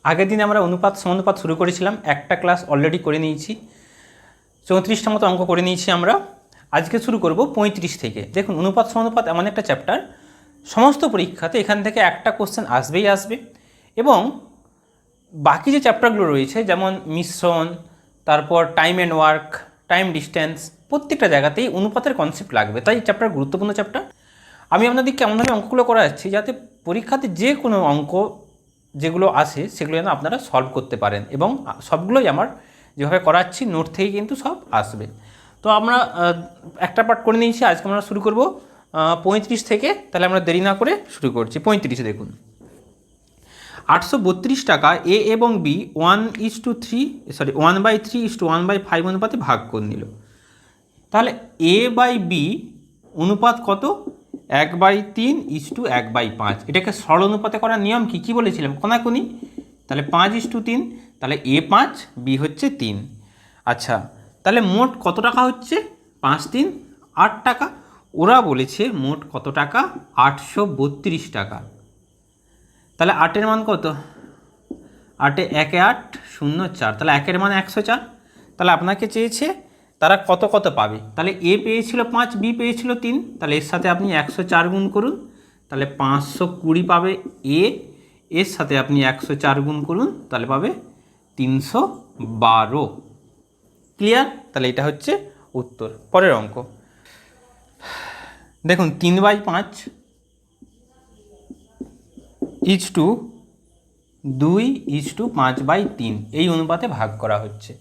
আগের দিন আমরা অনুপাত সমানুপাত শুরু করেছিলাম, একটা ক্লাস অলরেডি করে নিয়েছি, 34টা মতো অঙ্ক করে নিয়েছি আমরা। আজকে শুরু করব 35 থেকে। দেখুন, অনুপাত সমানুপাত এমন একটা চ্যাপ্টার, সমস্ত পরীক্ষাতে এখান থেকে একটা কোশ্চেন আসবেই আসবে, এবং বাকি যে চ্যাপ্টারগুলো রয়েছে যেমন মিশ্রণ, তারপর time and work, time distance, প্রত্যেকটা জায়গাতেই অনুপাতের কনসেপ্ট লাগবে। তাই চ্যাপ্টার গুরুত্বপূর্ণ চ্যাপ্টার। আমি আপনাদেরকে এমনভাবে অঙ্কগুলো করাচ্ছি যাতে পরীক্ষাতে যে কোনো অঙ্ক যেগুলো আসে সেগুলো যেন আপনারা সলভ করতে পারেন, এবং সবগুলোই আমার যেভাবে করাচ্ছি নোট থেকে কিন্তু সব আসবে। তো আমরা একটা পার্ট করে নিয়েছি, আজকে আমরা শুরু করব 35 থেকে। তাহলে আমরা দেরি না করে শুরু করছি। 35 দেখুন, 832 টাকা এ এবং বি 1/3:1/5 অনুপাতে ভাগ করে নিল। তাহলে এ বাই বি অনুপাত কত? 1/3:1/5। এটাকে সরল অনুপাতে করার নিয়ম কি কি বলেছিলাম? কোনাকুনি। তাহলে 5:3, তাহলে এ 5, বি হচ্ছে 3। আচ্ছা, তাহলে মোট কত টাকা হচ্ছে? 5×3 8 টাকা। ওরা বলেছে মোট কত টাকা? 832 টাকা। তাহলে 8-এর মান কত? 8-এ 1-এ 8, 0 4, তাহলে 1-এর মান 104। তাহলে আপনাকে চেয়েছে তারা কত কত পাবে। তাহলে এ পেয়েছিল 5, বি পেয়েছিল 3, তাহলে এর সাথে আপনি 104 গুণ করুন, তাহলে 520 পাবে এ। এর সাথে আপনি 104 গুণ করুন, তাহলে পাবে 312। ক্লিয়ার? তাহলে এটা হচ্ছে উত্তর। পরের অঙ্ক দেখুন, 3/5 2:5/3 এই অনুপাতে ভাগ করা হচ্ছে।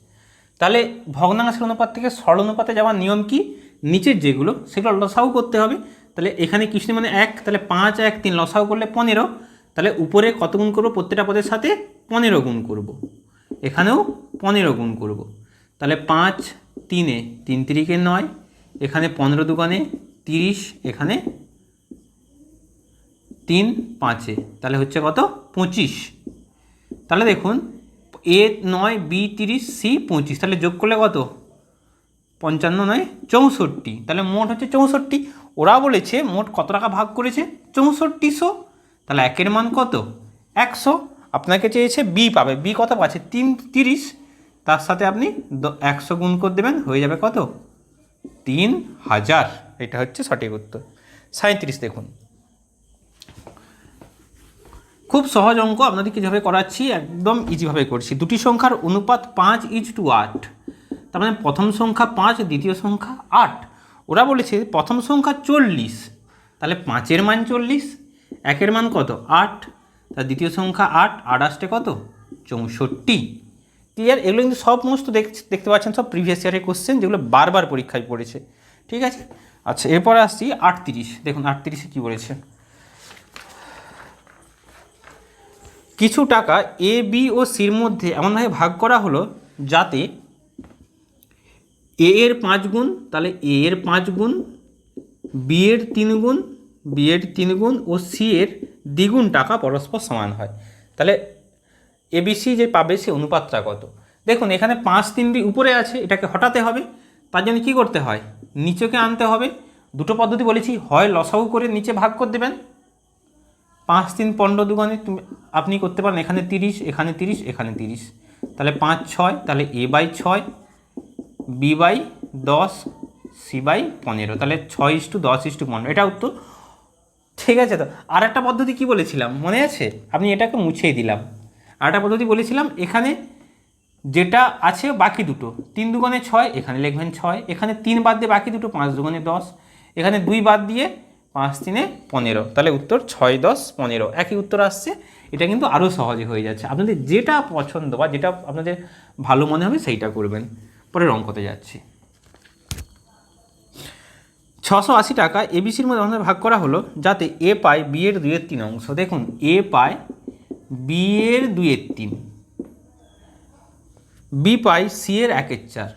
তাহলে ভগ্নাংশের অনুপাত থেকে সরল অনুপাতে যাওয়ার নিয়ম কি? নিচের যেগুলো সেগুলো লসাগু করতে হবে। তাহলে এখানে কৃষ্ণ মানে 1, তাহলে 5 1 3 লসাগু করলে 15। তাহলে উপরে কত গুণ করব? প্রত্যেকটা পদের সাথে 15 গুণ করব। এখানেও 15 গুণ করব। তাহলে 5 3-এ 3 3-কে 9, এখানে 15 2-এ 30, এখানে 3 5-এ, তাহলে হচ্ছে কত? 25। তাহলে দেখুন, এ 9, বি 30, সি 25, তাহলে যোগ করলে কত? 55 9 64, তাহলে মোট হচ্ছে 64। ওরা বলেছে মোট কত টাকা ভাগ করেছে? 6400। তাহলে 1-এর মান কত? 100। আপনাকে চেয়েছে বি পাবে, বি কত পাচ্ছে? 30। তার সাথে আপনি 100 গুণ করে দেবেন, হয়ে যাবে কত? 3000। এটা হচ্ছে সঠিক উত্তর। 37 দেখুন, খুব সহজ অঙ্ক, আপনাদেরকে যেভাবে করাচ্ছি একদম ইজিভাবে করছি। দুটি সংখ্যার অনুপাত 5:8, তার মানে প্রথম সংখ্যা 5, দ্বিতীয় সংখ্যা 8। ওরা বলেছে প্রথম সংখ্যা 40, তাহলে 5-এর মান 40, 1-এর মান কত? 8, তার দ্বিতীয় সংখ্যা 8, 8 আসতে কত? 64। ক্লিয়ার? এগুলো কিন্তু সমস্ত দেখতে পাচ্ছেন সব প্রিভিয়াস ইয়ারের কোশ্চেন, যেগুলো বারবার পরীক্ষায় পড়েছে। ঠিক আছে? আচ্ছা, এরপরে আসছি 38। দেখুন 38-এ কী বলেছে। কিছু টাকা এ বি ও সির মধ্যে এমনভাবে ভাগ করা হলো যাতে এ এর 5 গুণ, তাহলে এ এর 5 গুণ, বি এর 3 গুণ, বি এর 3 গুণ ও সি এর দ্বিগুণ টাকা পরস্পর সমান হয়। তাহলে এবিসি যে পাবে সে অনুপাতটা কত? দেখুন, এখানে 5 3 উপরে আছে, এটাকে হটাতে হবে। তার জন্য কী করতে হয়? নিচেকে আনতে হবে। দুটো পদ্ধতি বলেছি, হয় লসাগু করে নিচে ভাগ করে দেবেন, 5 3 15 2-এ আপনি করতে পারেন এখানে 30, এখানে 30, এখানে 30, তাহলে 5 6, তাহলে a/6, b/10, c/15, তাহলে 6:10:15, এটা উত্তর। ঠিক আছে? তো আর একটা পদ্ধতি কি বলেছিলাম মনে আছে? আমি এটাকে মুছেই দিলাম। আর একটা পদ্ধতি বলেছিলাম, এখানে যেটা আছে বাকি দুটো, 3 2-এ 6, এখানে লিখবেন 6, এখানে 3 বাদ দিয়ে বাকি দুটো 5 2-এ 10, এখানে 2 বাদ দিয়ে 5 3-এ 15, তাহলে উত্তর 6 10 15, একই উত্তর আসছে। এটা কিন্তু আরও সহজে হয়ে যাচ্ছে। আপনাদের যেটা পছন্দ বা যেটা আপনাদের ভালো মনে হবে সেইটা করবেন। পরের অঙ্কতে যাচ্ছি। 680 টাকা এবিসির মধ্যে এমনভাবে ভাগ করা হলো যাতে এ পায় বি এর 2/3 অংশ। দেখুন, এ পায় বি এর 2/3, বি পাই সি এর 1/4,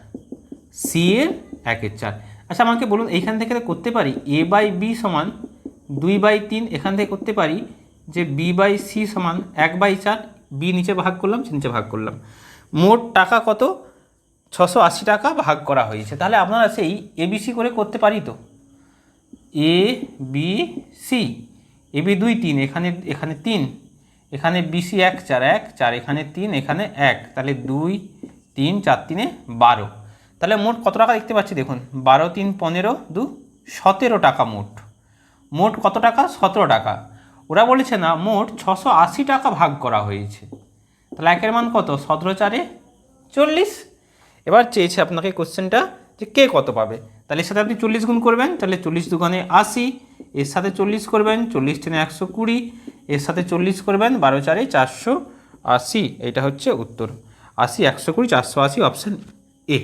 সি এর 1/4। আচ্ছা, আমাকে বলুন, এইখান থেকে করতে পারি a/b সমান 2/3, এখান থেকে করতে পারি যে b/c সমান 1/4, বি নিচে ভাগ করলাম, সি নিচে ভাগ করলাম। মোট টাকা কত? 680 টাকা ভাগ করা হয়েছে। তাহলে আপনারা সেই এবিসি করে করতে পারি তো, A B C, A B 2 3, এখানে 3, এখানে বিসি 1 4 1 4, এখানে 3, এখানে 1, তাহলে 2 3 4 3 12। তাহলে মোট কত টাকা দেখতে পাচ্ছি দেখুন, 12 3 15 2 17 টাকা মোট। মোট কত টাকা? 17 টাকা। ওরা বলেছে না মোট 680 টাকা ভাগ করা হয়েছে। তাহলে একের মান কত? 17 4 40। এবার চেয়েছে আপনাকে কোশ্চেনটা যে কে কত পাবে। তাহলে এর সাথে আপনি 40 গুণ করবেন, তাহলে 40 দুগুণে 80, এর সাথে 40 করবেন, 40 × 120, এর সাথে 40 করবেন, 12 4 480। এইটা হচ্ছে উত্তর। 80 120 480, অপশান এ।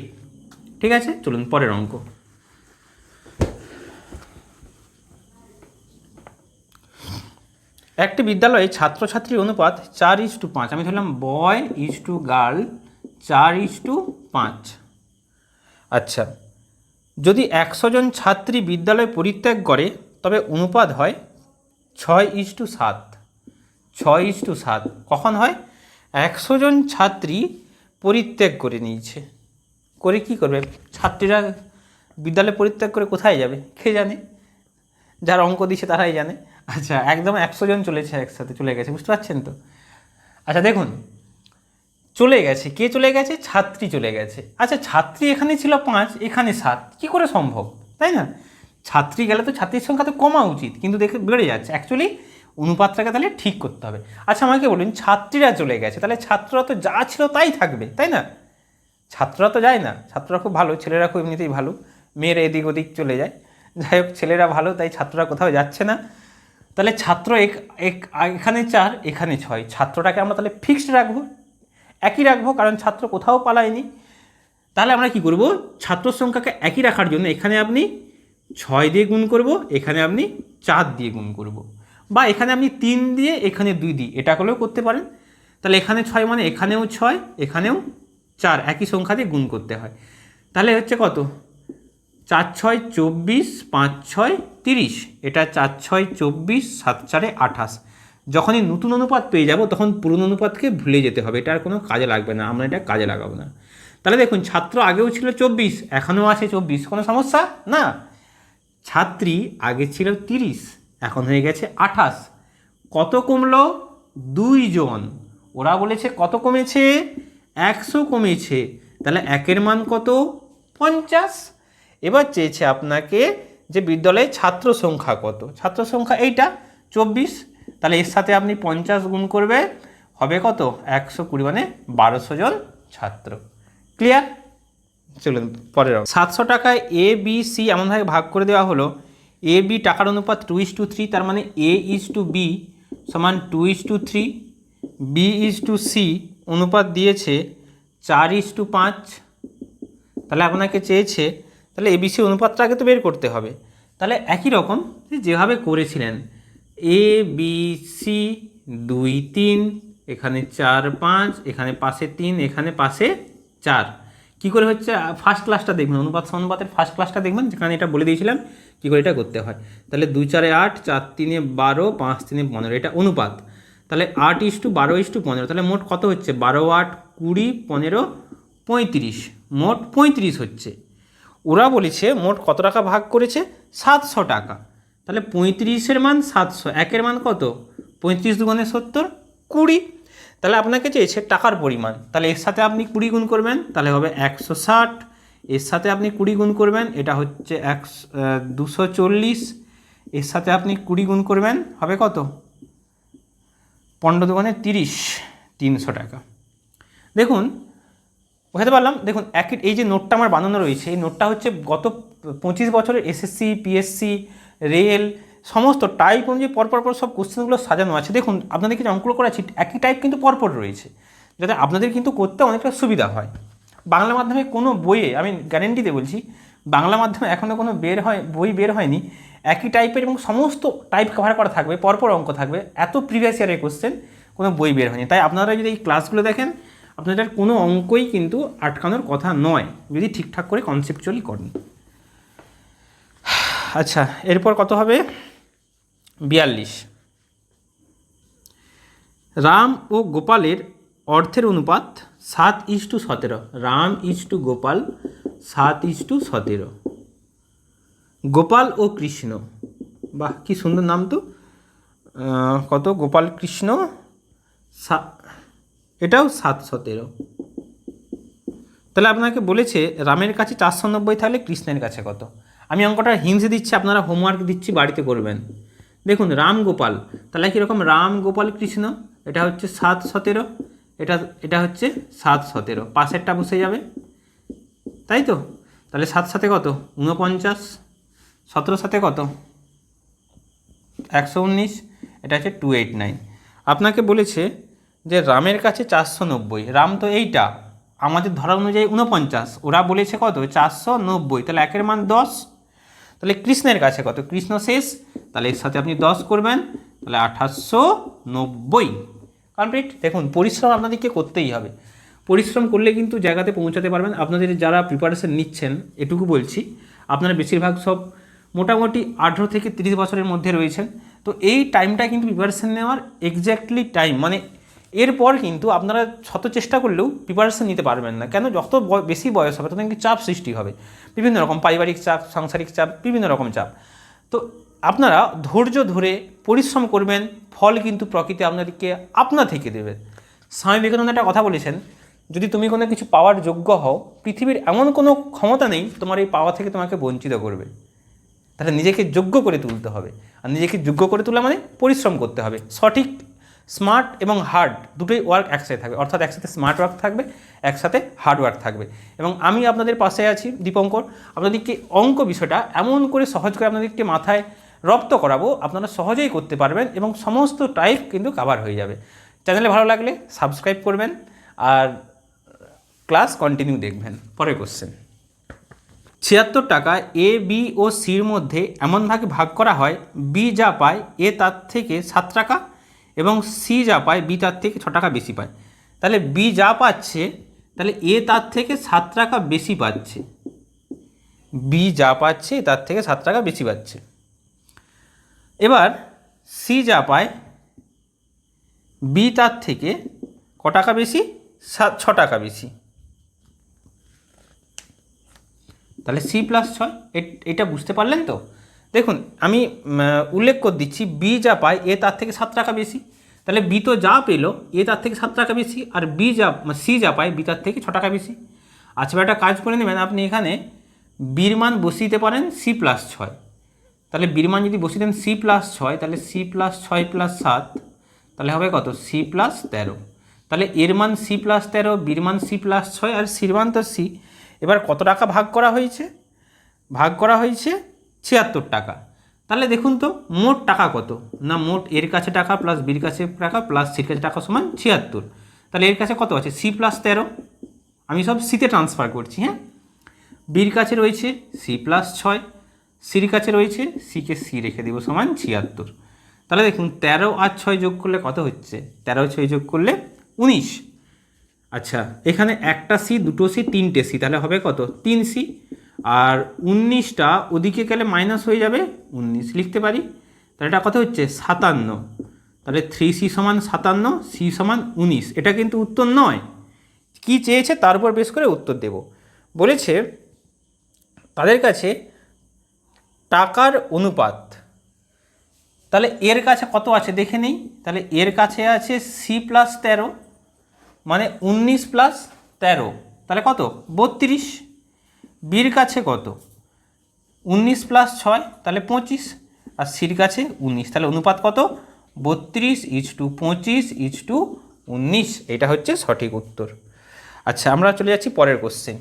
ঠিক আছে, চলুন পরের অঙ্ক। একটি বিদ্যালয়ে ছাত্রছাত্রীর অনুপাত 4:5। আমি ধরলাম বয় ইজ টু গার্ল 4:5। আচ্ছা, যদি 100 জন ছাত্রী বিদ্যালয় পরিত্যাগ করে তবে অনুপাত হয় 6:7। 6:7 কখন হয়? 100 জন ছাত্রী পরিত্যাগ করে নিয়েছে, করে কি করবে? ছাত্রীরা বিদ্যালয় পরিত্যাগ করে কোথায় যাবে কে জানে, যার অঙ্ক দিচ্ছে তারাই জানে। আচ্ছা, একদম 100 জন চলেছে, একসাথে চলে গেছে, বুঝতে পারছেন তো? আচ্ছা দেখুন, চলে গেছে, কে চলে গেছে? ছাত্রী চলে গেছে। আচ্ছা, ছাত্রী এখানে ছিল 5, এখানে 7, কী করে সম্ভব, তাই না? ছাত্রী গেলে তো ছাত্রীর সংখ্যা তো কমা উচিত, কিন্তু দেখে বেড়ে যাচ্ছে। অ্যাকচুয়ালি অনুপাতটাকে তাহলে ঠিক করতে হবে। আচ্ছা আমাকে বলুন, ছাত্রীরা চলে গেছে, তাহলে ছাত্ররা তো যা ছিল তাই থাকবে, তাই না? ছাত্ররা তো যায় না, ছাত্ররা খুব ভালো, ছেলেরা খুব এমনিতেই ভালো, মেয়েরা এদিক ওদিক চলে যায়। যাই হোক, ছেলেরা ভালো, তাই ছাত্ররা কোথাও যাচ্ছে না। তাহলে ছাত্র এখানে 4, এখানে 6, ছাত্রটাকে আমরা তাহলে ফিক্সড রাখবো, একই রাখবো, কারণ ছাত্র কোথাও পালায়নি। তাহলে আমরা কি করব? ছাত্র সংখ্যাকে একই রাখার জন্য এখানে আপনি 6 দিয়ে গুণ করব, এখানে আপনি 4 দিয়ে গুণ করব, বা এখানে আপনি 3 দিয়ে এখানে 2 দিয়ে, এটা করলেও করতে পারেন। তাহলে এখানে 6 মানে এখানেও 6, এখানেও 4, একই সংখ্যা দিয়ে গুণ করতে হয়। তাহলে হচ্ছে কত? 4 6 24, 5 6 30, এটা 4 6 24, 7 4 28। যখনই নতুন অনুপাত পেয়ে যাব তখন পুরনো অনুপাতকে ভুলে যেতে হবে, এটা আর কোনো কাজে লাগবে না, আমরা এটা কাজে লাগাবো না। তাহলে দেখুন, ছাত্র আগেও ছিল 24, এখনও আছে 24, কোনো সমস্যা না। ছাত্রী আগে ছিল 30, এখন হয়ে গেছে 28। কত কমলো? 2 জন। ওরা বলেছে কত কমেছে? 100 কমেছে। তাহলে একের মান কত? 50। এবার চেয়েছে আপনাকে যে বিদ্যালয়ে ছাত্র সংখ্যা কত। ছাত্র সংখ্যা এইটা 24, তাহলে এর সাথে আপনি 50 গুণ করবে, হবে কত? 120, মানে 1200 জন ছাত্র। ক্লিয়ার? চলুন পরের। 700 টাকায় এ বি সি এমনভাবে ভাগ করে দেওয়া হলো, এ বি টাকার অনুপাত 2:3, তার মানে এ ইজ টু বি সমান 2:3, বি ইজ টু সি অনুপাত দিয়েছে 4:5। তাহলে আপনাকে চেয়েছে, তাহলে এবিসি অনুপাতটা আগে তো বের করতে হবে। তাহলে একই রকম যেভাবে করেছিলেন, এ বি সি 2 3, এখানে 4 5, এখানে পাশে 3, এখানে পাশে 4। কী করে হচ্ছে? ফার্স্ট ক্লাসটা দেখবেন, অনুপাত অনুপাতের ফার্স্ট ক্লাসটা দেখবেন, যেখানে এটা বলে দিয়েছিলাম কী করে এটা করতে হয়। তাহলে 2 4 8, 4 3 12, 5 3 15, এটা অনুপাত। তাহলে 8:12:15, তাহলে মোট কত হচ্ছে? 12 8 20 15 35, মোট 35 হচ্ছে। ওরা বলেছে মোট কত টাকা ভাগ করেছে? 700 টাকা। তাহলে 35-এর মান 700, একের মান কত? 35 দুগুণে 70, 20। তাহলে আপনাকে চেয়েছে টাকার পরিমাণ, তাহলে এর সাথে আপনি 20 গুণ করবেন, তাহলে হবে 160। এর সাথে আপনি 20 গুণ করবেন, এটা হচ্ছে 240। এর সাথে আপনি 20 গুণ করবেন, হবে কত? 15 দুগুণে 30, 300 টাকা। দেখুন বোঝাতে পারলাম? দেখুন একই, এই যে নোটটা আমার বানানো রয়েছে, এই নোটটা হচ্ছে গত 25 বছরের এসএসসি পিএসসি রেল সমস্ত টাইপ অনুযায়ী পরপর সব কোশ্চেনগুলো সাজানো আছে। দেখুন আপনাদেরকে যে অঙ্কগুলো করাচ্ছি একই টাইপ কিন্তু পরপর রয়েছে, যাতে আপনাদের কিন্তু করতে অনেকটা সুবিধা হয়। বাংলা মাধ্যমে কোনো বইয়ে, আমি গ্যারেন্টিতে বলছি, বাংলা মাধ্যমে এখনও কোনো বই বের হয়নি একই টাইপের এবং সমস্ত টাইপ কভার করা থাকবে, পরপর অঙ্ক থাকবে। এত প্রিভিয়াস ইয়ারের কোশ্চেন কোনো বই বের হয়নি। তাই আপনারা যদি এই ক্লাসগুলো দেখেন, আপনাদের কোনো অঙ্কই কিন্তু আটকানোর কথা নয়, যদি ঠিকঠাক করে কনসেপচুয়ালি করেন। আচ্ছা, এরপর কত হবে? 42। রাম ও গোপালের অর্থের অনুপাত 7:17। Ram is to Gopal 7:17। গোপাল ও কৃষ্ণ, বাহ কি সুন্দর নাম তো। কত? গোপাল কৃষ্ণ এটাও 717। তাহলে আপনাকে বলেছে রামের কাছে 490 থাকলে কৃষ্ণের কাছে কত। আমি অঙ্কটা হিন্টস দিচ্ছি, আপনারা হোমওয়ার্ক দিচ্ছি, বাড়িতে করবেন। দেখুন রাম গোপাল, তাহলে কীরকম রাম গোপাল কৃষ্ণ, এটা হচ্ছে 717, এটা হচ্ছে 717, পাশেরটা বসে যাবে, তাই তো। তাহলে 7 সাথে কত 49, 17 সাথে কত 119, এটা হচ্ছে 289। আপনাকে বলেছে যে রামের কাছে 490, রাম তো এইটা, আমাদের ধরা অনুযায়ী 49, ওরা বলেছে কত 490, তাহলে একের মান 10। তাহলে কৃষ্ণের কাছে কত, কৃষ্ণ শেষ, তাহলে এর সাথে আপনি 10 করবেন, তাহলে 2890 কমপ্লিট। দেখুন পরিশ্রম আপনাদেরকে করতেই হবে, পরিশ্রম করলে কিন্তু জায়গাতে পৌঁছাতে পারবেন। আপনাদের যারা প্রিপারেশন নিচ্ছেন এটুকু বলছি, আপনারা বেশিরভাগ সব মোটামুটি 18 থেকে 30 বছরের মধ্যে রয়েছেন, তো এই টাইমটা কিন্তু প্রিপারেশন নেওয়ার এক্স্যাক্টলি টাইম, মানে এরপর কিন্তু আপনারা শত চেষ্টা করলেও প্রিপারেশন নিতে পারবেন না। কেন, যত বেশি বয়স হবে তত কিন্তু চাপ সৃষ্টি হবে, বিভিন্ন রকম পারিবারিক চাপ, সাংসারিক চাপ, বিভিন্ন রকম চাপ। তো আপনারা ধৈর্য ধরে পরিশ্রম করবেন, ফল কিন্তু প্রকৃতি আপনাদেরকে আপনা থেকে দেবে। স্বামী বিবেকানন্দ একটা কথা বলেছেন, যদি তুমি কোনো কিছু পাওয়ার যোগ্য হও, পৃথিবীর এমন কোনো ক্ষমতা নেই তোমার এই পাওয়া থেকে তোমাকে বঞ্চিত করবে। তাহলে নিজেকে যোগ্য করে তুলতে হবে, আর নিজেকে যোগ্য করে তোলা মানে পরিশ্রম করতে হবে। সঠিক স্মার্ট এবং হার্ড দুটোই ওয়ার্ক একসাথে থাকবে, অর্থাৎ একসাথে স্মার্ট ওয়ার্ক থাকবে, একসাথে হার্ড ওয়ার্ক থাকবে। এবং আমি আপনাদের পাশে আছি দীপঙ্কর, আপনাদেরকে অঙ্ক বিষয়টা এমন করে সহজ করে আপনাদেরকে মাথায় রপ্ত করাবো, আপনারা সহজেই করতে পারবেন এবং সমস্ত টাইপ কিন্তু কভার হয়ে যাবে। চ্যানেলে ভালো লাগলে সাবস্ক্রাইব করবেন আর ক্লাস কন্টিনিউ দেখবেন। পরের কোশ্চেন, 76 টাকা এ, বি ও সির মধ্যে এমনভাবে ভাগ করা হয়, বি যা পায় এ তার থেকে 7 টাকা এবং সি যা পায় বি তার থেকে 6 টাকা বেশি পায়। তাহলে বি যা পাচ্ছে, তাহলে এ তার থেকে 7 টাকা বেশি পাচ্ছে, বি যা পাচ্ছে তার থেকে 7 টাকা বেশি পাচ্ছে। এবার সি যা পায় বি তার থেকে ক টাকা বেশি, 6 টাকা বেশি। তাহলে সি প্লাস 6, এটা বুঝতে পারলেন তো। দেখুন আমি উল্লেখ করে দিচ্ছি, বি যা পায় এ তার থেকে 7 টাকা বেশি, তাহলে বি তো যা পেলো এ তার থেকে 7 টাকা বেশি, আর সি যা পায় বি তার থেকে 6 টাকা বেশি। আচ্ছা একটা কাজ করে নেবেন, আপনি এখানে বির মান বসিয়ে দিতে পারেন সি প্লাস 6, তাহলে বির মান যদি বসিয়ে দেন সি প্লাস 6, তাহলে সি প্লাস 6 প্লাস 7, তাহলে হবে কত সি প্লাস 13। তাহলে এর মান সি প্লাস 13, বির মান সি প্লাস 6, আর সির মান তো সি। এবার কত টাকা ভাগ করা হয়েছে, ভাগ করা হয়েছে 76 টাকা। তাহলে দেখুন তো মোট টাকা কত, না মোট এর কাছে টাকা প্লাস বির কাছে টাকা প্লাস সির কাছে টাকা সমান 76। তাহলে এর কাছে কত আছে সি প্লাস 13, আমি সব সিতে ট্রান্সফার করছি। হ্যাঁ, বির কাছে রয়েছে সি প্লাস 6, সির কাছে রয়েছে সিকে সি রেখে দেবো সমান 76। তাহলে দেখুন 13 আর 6 যোগ করলে কত হচ্ছে, 13 6 যোগ করলে 19। আচ্ছা এখানে একটা সি, দুটো সি, তিনটে সি, তাহলে হবে কত 3 সি, আর 19টা ওদিকে গেলে মাইনাস হয়ে যাবে 19 লিখতে পারি। তাহলে এটা কত হচ্ছে 57, তাহলে 3c সমান 57, সি সমান 19। এটা কিন্তু উত্তর নয়, কি চেয়েছে তার উপর বেশ করে উত্তর দেব। বলেছে তাদের কাছে টাকার অনুপাত, তাহলে এর কাছে কত আছে দেখে নিই। তাহলে এর কাছে আছে সি প্লাস 13, মানে 19 প্লাস 13, তাহলে কত 32। বির কাছে কত 19 প্লাস 6, তাহলে 25, আর সির কাছে 19, তাহলে অনুপাত কত 32:25:19, এটা হচ্ছে সঠিক উত্তর। আচ্ছা আমরা চলে যাচ্ছি পরের কোশ্চেন।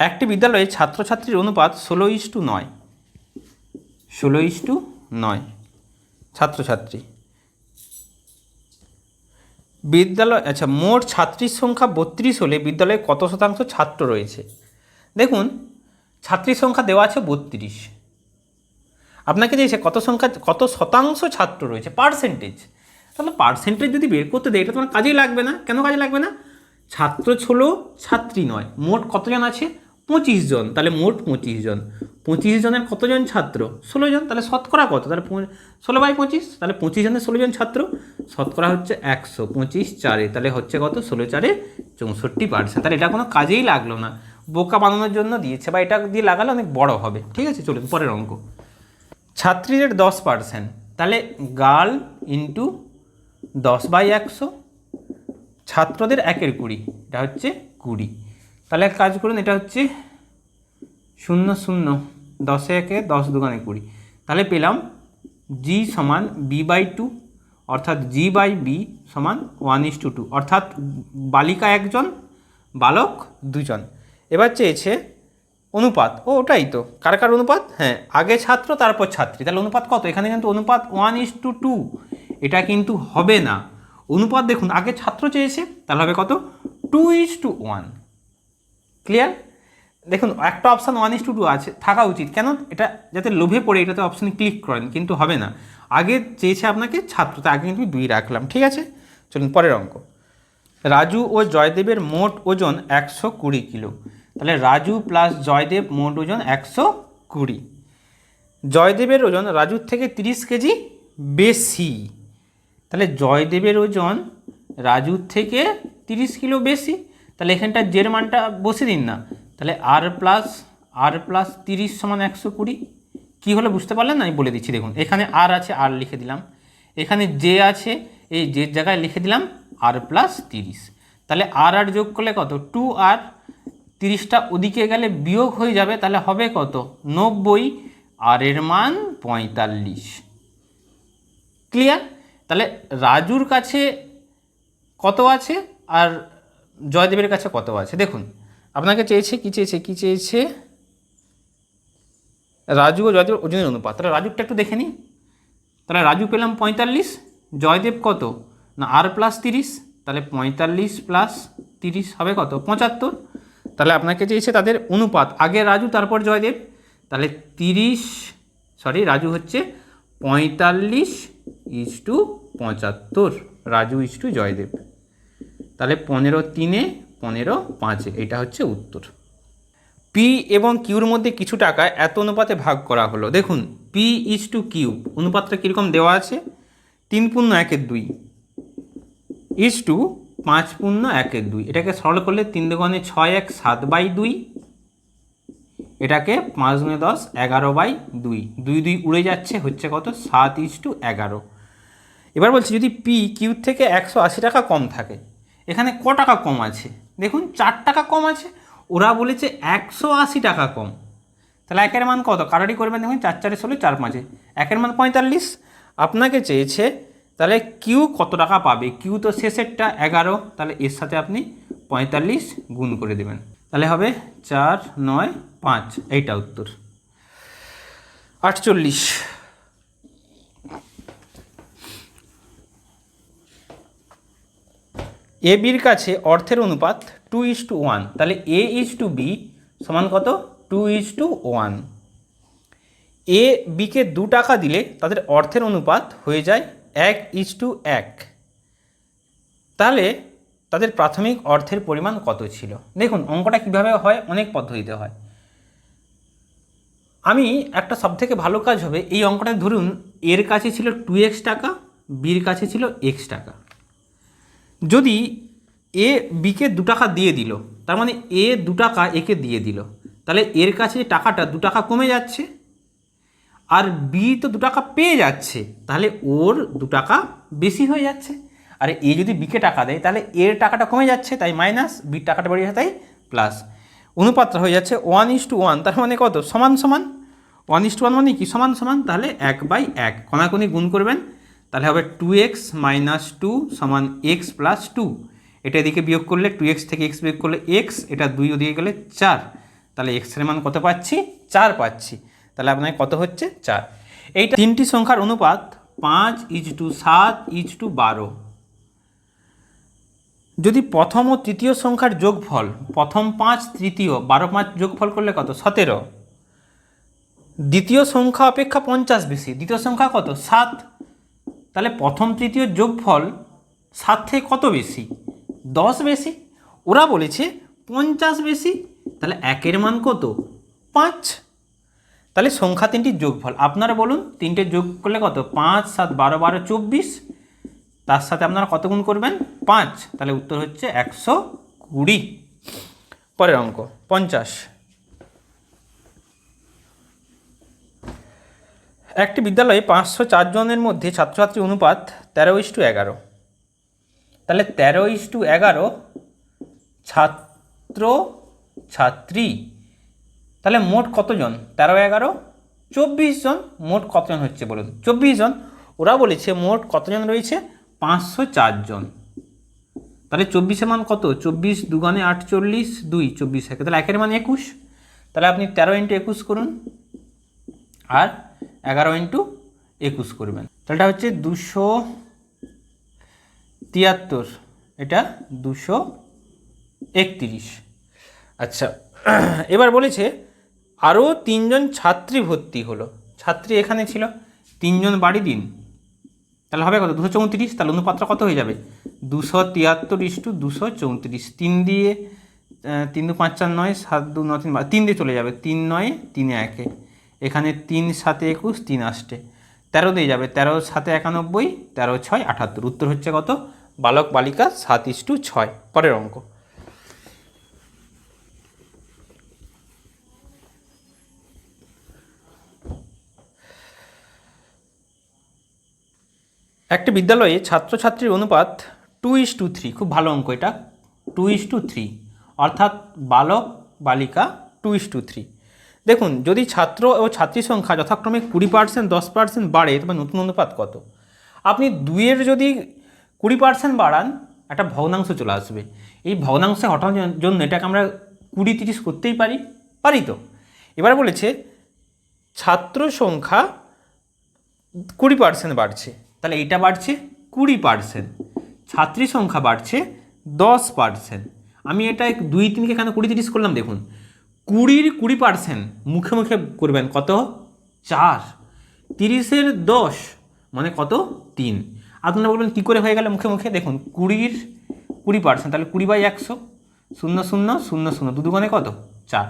একটি বিদ্যালয়ে ছাত্রছাত্রীর অনুপাত 16:9, 16:9 ছাত্রছাত্রী। বিদ্যালয়, আচ্ছা মোট ছাত্রীর সংখ্যা 32 হলে বিদ্যালয়ে কত শতাংশ ছাত্র রয়েছে। দেখুন ছাত্রীর সংখ্যা দেওয়া আছে 32, আপনাকে দিয়েছে কত শতাংশ ছাত্র রয়েছে, পার্সেন্টেজ। তাহলে পার্সেন্টেজ যদি বের করতে দেয় এটা তোমার কাজেই লাগবে না। কেন কাজে লাগবে না, ছাত্র হলো ছাত্রী নয়, মোট কতজন আছে 25 জন, তাহলে মোট 25 জন, 25 জনের কতজন ছাত্র 16 জন, তাহলে শতকরা কত, তাহলে 16/25, তাহলে 25 জনের 16 জন ছাত্র, শতকরা হচ্ছে 100, 25 4, তাহলে হচ্ছে কত 16 4 64%। তাহলে এটা কোনো কাজেই লাগলো না, বোকা বানানোর জন্য দিয়েছে, বা এটা দিয়ে লাগালে অনেক বড় হবে। ঠিক আছে, চলুন পরের অঙ্ক। ছাত্রীদের 10%, তাহলে গার্ল ইন্টু 10/100, ছাত্রদের 1/20, এটা হচ্ছে 20। তাহলে এক কাজ করুন, এটা হচ্ছে 0 0, 10 1 10 2 20, তাহলে পেলাম G সমান B/2, অর্থাৎ G/B সমান 1:2, অর্থাৎ বালিকা 1 জন, বালক 2 জন। এবার চেয়েছে অনুপাত, ওটাই তো, কার কার অনুপাত, হ্যাঁ আগে ছাত্র তারপর ছাত্রী, তাহলে অনুপাত কত, এখানে কিন্তু অনুপাত 1:2, এটা কিন্তু হবে না। অনুপাত দেখুন, আগে ছাত্র চেয়েছে, তাহলে হবে কত, 2:1। ক্লিয়ার? দেখুন একটা অপশান 1:2 আছে, থাকা উচিত, কেন, এটা যাতে লোভে পড়ে এটাতে অপশানে ক্লিক করেন, কিন্তু হবে না, আগে চেয়েছে আপনাকে ছাত্র, তাই আগে কিন্তু 2 রাখলাম। ঠিক আছে, চলুন পরের অঙ্ক। রাজু ও জয়দেবের মোট ওজন 120 কিলো, তাহলে রাজু প্লাস জয়দেব মোট ওজন 120। জয়দেবের ওজন রাজুর থেকে 30 কেজি বেশি, তাহলে জয়দেবের ওজন রাজুর থেকে 30 কিলো বেশি, তাহলে এখানটা জের মানটা বসে দিন না, তাহলে r+r+30 সমান 120। কী হলো বুঝতে পারলেন না, আমি বলে দিচ্ছি, দেখুন এখানে আর আছে, আর লিখে দিলাম, এখানে জে আছে, এই জের জায়গায় লিখে দিলাম r+30, তাহলে আর যোগ করলে কত, 2r, 30টা ওদিকে গেলে বিয়োগ হয়ে যাবে, তাহলে হবে কত, 90, আর এর মান 45। ক্লিয়ার? তাহলে রাজুর কাছে কত আছে আর জয়দেবের কাছে কত আছে, দেখুন আপনাকে চেয়েছে কি চেয়েছে রাজু ও জয়দেবের ওজনের অনুপাত, তাহলে রাজুরটা একটু দেখে নিই। তাহলে রাজু পেলাম 45, জয়দেব কত না r+30, তাহলে 45 + 30 হবে কত, 75। তাহলে আপনাকে চেয়েছে তাদের অনুপাত, আগে রাজু তারপর জয়দেব, তাহলে রাজু হচ্ছে 45:75, রাজু ইস্টু জয়দেব, তাহলে 15 3 15 5, এটা হচ্ছে উত্তর। পি এবং কিউর মধ্যে কিছু টাকা এত অনুপাতে ভাগ করা হলো, দেখুন P/Q, অনুপাতটা কীরকম দেওয়া আছে, 3/1/2 = 5/1/2, এটাকে সরল করলে 3 × 6 = 7/2, এটাকে 5 × 10 = 11/2, 2 2 উড়ে যাচ্ছে, হচ্ছে কত, 7:11। এবার বলছি যদি পি কিউ থেকে 180 টাকা কম থাকে, এখানে ক টাকা কম আছে, দেখুন 4 টাকা কম আছে, ওরা বলেছে 180 টাকা কম, তাহলে একের মান কত, কারোরই করবেন, দেখুন 4 4 16 4 5, একের মান 45। আপনাকে চেয়েছে তাহলে কিউ কত টাকা পাবে, কিউ তো শেষেরটা 11, তাহলে এর সাথে আপনি 45 গুণ করে দেবেন, তাহলে হবে 4 9 5, এইটা উত্তর। 48, এ বির কাছে অর্থের অনুপাত 2:1, তাহলে A/B সমান কত, 2:1। এ বিকে 2 টাকা দিলে তাদের অর্থের অনুপাত হয়ে যায় 1:1, তাহলে তাদের প্রাথমিক অর্থের পরিমাণ কত ছিল। দেখুন অঙ্কটা কীভাবে হয়, অনেক পদ্ধতিতে হয়। আমি একটা সবথেকে ভালো কাজ হবে, এই অঙ্কটা ধরুন এর কাছে ছিল 2x টাকা, বির কাছে ছিল x টাকা, যদি এ বিকে 2 টাকা দিয়ে দিল, তার মানে এ 2 টাকা একে দিয়ে দিল, তাহলে এর কাছে টাকাটা 2 টাকা কমে যাচ্ছে, আর বি তো 2 টাকা পেয়ে যাচ্ছে, তাহলে ওর 2 টাকা বেশি হয়ে যাচ্ছে। আর এ যদি বিকে টাকা দেয়, তাহলে এর টাকাটা কমে যাচ্ছে, তাই মাইনাস, বির টাকাটা বেড়ে যাচ্ছে, তাই প্লাস। অনুপাতটা হয়ে যাচ্ছে 1:1, তার মানে কত, সমান সমান, 1:1 মানে কি, সমান সমান, তাহলে 1/1, কোনাকুনি গুণ করবেন, তাহলে হবে 2x - 2 = x + 2, এটা এদিকে বিয়োগ করলে 2x থেকে x বিয়োগ করলে x, এটা 2 ওদিকে গেলে 4, তাহলে x এর মান কত পাচ্ছি, 4 পাচ্ছি, তাহলে আপনার কত হচ্ছে 4। এইটা তিনটি সংখ্যার অনুপাত 5:7:12, যদি প্রথম ও তৃতীয় সংখ্যার যোগফল, প্রথম 5 তৃতীয় 12 5 যোগফল করলে কত, 17, দ্বিতীয় সংখ্যা অপেক্ষা 50 বেশি, দ্বিতীয় সংখ্যা কত, 7, তাহলে প্রথম তৃতীয় যোগফল 7 থেকে কত বেশি, 10 বেশি, ওরা বলেছে 50 বেশি, তাহলে একের মান কত, 5, তাহলে সংখ্যা তিনটির যোগফল আপনারা বলুন, তিনটে যোগ করলে কত, 5 7 12 12 24, তার সাথে আপনারা কত গুণ করবেন, 5, তাহলে উত্তর হচ্ছে 120। পরের অঙ্ক 50। একটি বিদ্যালয়ে 504 জনের মধ্যে ছাত্রছাত্রী অনুপাত 13:11। তাহলে 13:11 ছাত্র ছাত্রী, তাহলে মোট কতজন? 13 11 24 জন। মোট কতজন হচ্ছে বলুন? 24 জন। ওরা বলেছে মোট কতজন রয়েছে? 504 জন। তাহলে 24-এর মান কত? 24 দুগুণে 48, 2 24 একে, তাহলে একের মান 21। তাহলে আপনি 13 × 21 করুন আর 11 × 21 করবেন, তাহলে এটা হচ্ছে 273, এটা 231। আচ্ছা, এবার বলেছে আরও 3 জন ছাত্রী ভর্তি হলো। ছাত্রী এখানে ছিল, 3 জন বাড়ি দিন, তাহলে হবে কত? 234। তাহলে অনুপাতটা কত হয়ে যাবে? 273:234। 3 দিয়ে 3 2 5 4 9, 7 2 9 3 3 দিয়ে চলে যাবে, 3 9 3 1, এখানে 3 7 21, 3 8, 13 দিয়ে যাবে, 13 7 91, 13 6 78। উত্তর হচ্ছে কত? বালক বালিকা 7:6। পরের অঙ্ক। একটি বিদ্যালয়ে ছাত্রছাত্রীর অনুপাত 2:3। খুব ভালো অঙ্ক এটা, 2:3, অর্থাৎ বালক বালিকা 2:3। দেখুন, যদি ছাত্র ও ছাত্রী সংখ্যা যথাক্রমে 20%, 10% বাড়ে, তবে নতুন অনুপাত কত? আপনি 2-এর যদি 20% বাড়ান, একটা ভগ্নাংশ চলে আসবে। এই ভগ্নাংশে হটানোর জন্য এটাকে আমরা 20-30 করতেই পারি তো। এবার বলেছে ছাত্র সংখ্যা 20% বাড়ছে, তাহলে এইটা বাড়ছে 20%, ছাত্রী সংখ্যা বাড়ছে 10%। আমি এটা 2 3কে কেন 20-30 করলাম? দেখুন, 20-র 20% মুখে মুখে করবেন কত? 4। 30-এর 10 মানে কত? 3। আপনারা বলবেন কী করে হয়ে গেল মুখে মুখে? দেখুন, 20-র 20%, তাহলে 20/100, 0 0 0 0, 2 দুগুণে কত? 4।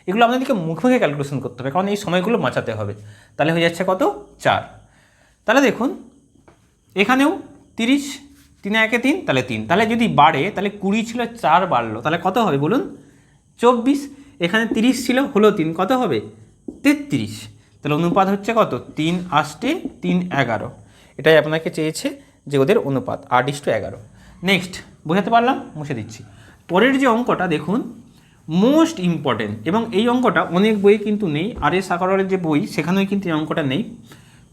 এগুলো আপনাদেরকে মুখে মুখে ক্যালকুলেশন করতে হবে, কারণ এই সময়গুলো বাঁচাতে হবে। তাহলে হয়ে যাচ্ছে কত? 4। তাহলে দেখুন এখানেও 30, 3 1 3, তাহলে 3। তাহলে যদি বাড়ে, তাহলে 20 ছিল 4 বাড়লো, তাহলে কত হবে বলুন? 24। এখানে 30 ছিল, হলো 3, কত হবে? 33। তাহলে অনুপাত হচ্ছে কত? 3 8 3 11। এটাই আপনাকে চেয়েছে যে ওদের অনুপাত 8:11। নেক্সট, বোঝাতে পারলাম? মুছে দিচ্ছি। পরের যে অঙ্কটা দেখুন, মোস্ট ইম্পর্টেন্ট, এবং এই অঙ্কটা অনেক বইয়ে কিন্তু নেই। আর.এস. আগরওয়ালের যে বই, সেখানেও কিন্তু এই অঙ্কটা নেই।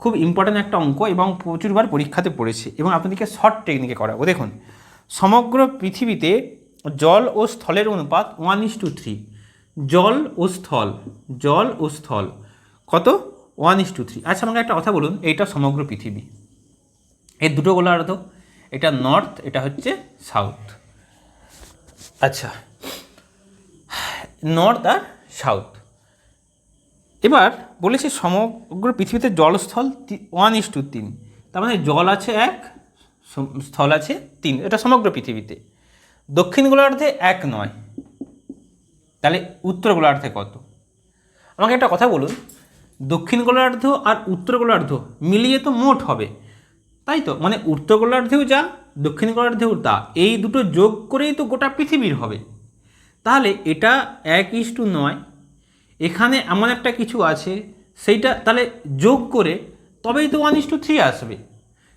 খুব ইম্পর্ট্যান্ট একটা অঙ্ক এবং প্রচুরবার পরীক্ষাতে পড়েছে, এবং আপনাদেরকে শর্ট টেকনিকে করাবো। দেখুন, সমগ্র পৃথিবীতে জল ও স্থলের অনুপাত 1:3। জল ও স্থল কত? 1:3। আচ্ছা, আমাকে একটা কথা বলুন, এইটা সমগ্র পৃথিবী, এর দুটো গোলার্ধ, এটা নর্থ, এটা হচ্ছে সাউথ। আচ্ছা, নর্থ আর সাউথ। এবার বলেছে সমগ্র পৃথিবীতে জলস্থল 1:3, তার মানে জল আছে 1, স্থল আছে 3, এটা সমগ্র পৃথিবীতে। দক্ষিণ গোলার্ধে 1 নয়, তাহলে উত্তর গোলার্ধে কত? আমাকে একটা কথা বলুন, দক্ষিণ গোলার্ধ আর উত্তর গোলার্ধ মিলিয়ে তো মোট হবে, তাই তো? মানে উত্তর গোলার্ধেও যা, দক্ষিণ গোলার্ধেও তা, এই দুটো যোগ করেই তো গোটা পৃথিবীর হবে। তাহলে এটা 1:9, এখানে এমন একটা কিছু আছে, সেইটা তাহলে যোগ করে তবেই তো 1:3 আসবে।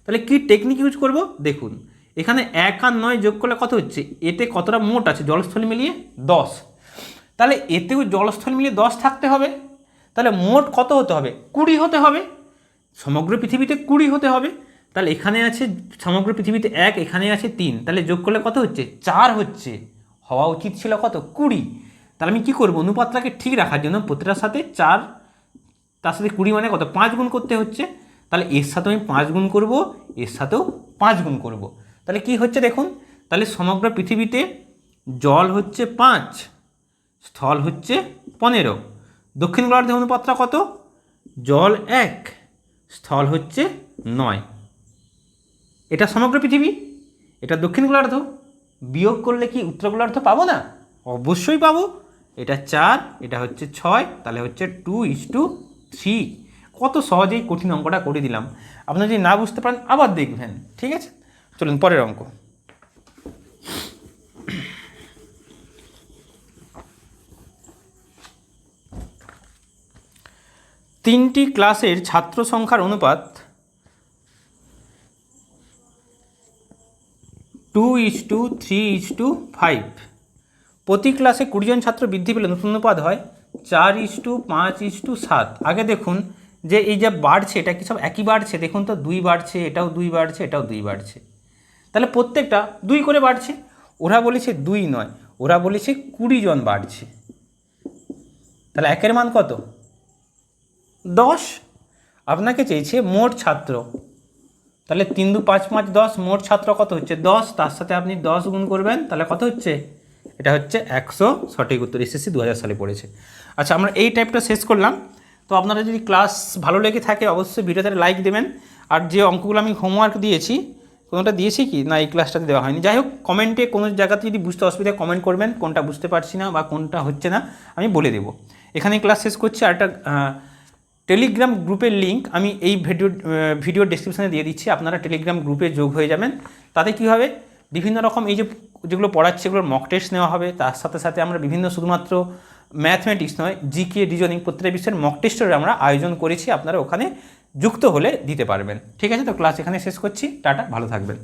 তাহলে কি টেকনিক ইউজ করব? দেখুন, এখানে 1 আর 9 যোগ করলে কত হচ্ছে? এতে কতটা মোট আছে জলস্থল মিলিয়ে? 10। তাহলে এতেও জলস্থল মিলিয়ে 10 থাকতে হবে, তাহলে মোট কত হতে হবে? 20 হতে হবে। সমগ্র পৃথিবীতে 20 হতে হবে। তাহলে এখানে আছে সমগ্র পৃথিবীতে 1, এখানে আছে 3, তাহলে যোগ করলে কত হচ্ছে? 4 হচ্ছে। হওয়া উচিত ছিল কত? 20। তাহলে আমি কী করবো? অনুপাতটাকে ঠিক রাখার জন্য প্রতিটার সাথে 4, তার সাথে 20 মানে কত? 5 গুণ করতে হচ্ছে। তাহলে এর সাথে আমি 5 গুণ করব, এর সাথেও 5 গুণ করব। তাহলে কি হচ্ছে দেখুন, তাহলে সমগ্র পৃথিবীতে জল হচ্ছে 5, স্থল হচ্ছে 15। দক্ষিণ গোলার্ধের অনুপাতটা কত? জল 1, স্থল হচ্ছে 9। এটা সমগ্র পৃথিবী, এটা দক্ষিণ গোলার্ধ। বিয়োগ করলে কি উত্তর গোলার্ধ পাবো না? অবশ্যই পাবো। এটা 4, এটা হচ্ছে 6, তাহলে হচ্ছে 2:3। কত সহজেই কঠিন অঙ্কটা করে দিলাম। আপনারা যদি না বুঝতে পারেন আবার দেখবেন, ঠিক আছে? চলুন পরের অঙ্ক। 3টি ক্লাসের ছাত্র সংখ্যার অনুপাত 2:3:5। প্রতি ক্লাসে 20 জন ছাত্র বৃদ্ধি পেলে নতুন অনুপাত হয় 4:5:7। আগে দেখুন যে এই যে বাড়ছে এটা কি সব একই বাড়ছে? দেখুন তো 2 বাড়ছে, এটাও 2 বাড়ছে, এটাও 2 বাড়ছে, তাহলে প্রত্যেকটা 2 করে বাড়ছে। ওরা বলেছে 2 নয়, ওরা বলেছে 20 জন বাড়ছে, তাহলে একের মান কত? 10। আপনাকে চেয়েছে মোট ছাত্র, তাহলে 3 2 5 5 10, মোট ছাত্র কত হচ্ছে? 10, তার সাথে আপনি 10 গুণ করবেন, তাহলে কত হচ্ছে? এটা হচ্ছে 100। সঠিক উত্তর এসএসসি 2000 সালে পড়েছে। আচ্ছা, আমরা এই টাইপটা শেষ করলাম। তো আপনারা যদি ক্লাস ভালো লেগে থাকে অবশ্যই ভিডিওতে লাইক দেবেন। আর যে অঙ্কগুলো আমি হোমওয়ার্ক দিয়েছি, কোনোটা দিয়েছি কি না এই ক্লাসটাতে দেওয়া হয়নি, যাই হোক কমেন্টে কোনো জায়গাতে যদি বুঝতে অসুবিধা কমেন্ট করবেন, কোনটা বুঝতে পারছি না বা কোনটা হচ্ছে না আমি বলে দেবো। এখানে ক্লাস শেষ করছি। আর একটা টেলিগ্রাম গ্রুপের লিঙ্ক আমি এই ভিডিও ডেসক্রিপশানে দিয়ে দিচ্ছি, আপনারা টেলিগ্রাম গ্রুপে যোগ হয়ে যাবেন। তাতে কী হবে, বিভিন্ন রকম এই যে যেগুলো পড়াচ্ছে এগুলোর মক টেস্ট নেওয়া হবে, তার সাথে সাথে আমরা বিভিন্ন শুধুমাত্র ম্যাথমেটিক্স নয়, জিকে, রিজনিং প্রত্যেকটা বিষয়ের মক টেস্টের আমরা আয়োজন করেছি, আপনারা ওখানে যুক্ত হলে দিতে পারবেন। ঠিক আছে, তো ক্লাস এখানে শেষ করছি। টাটা, ভালো থাকবেন।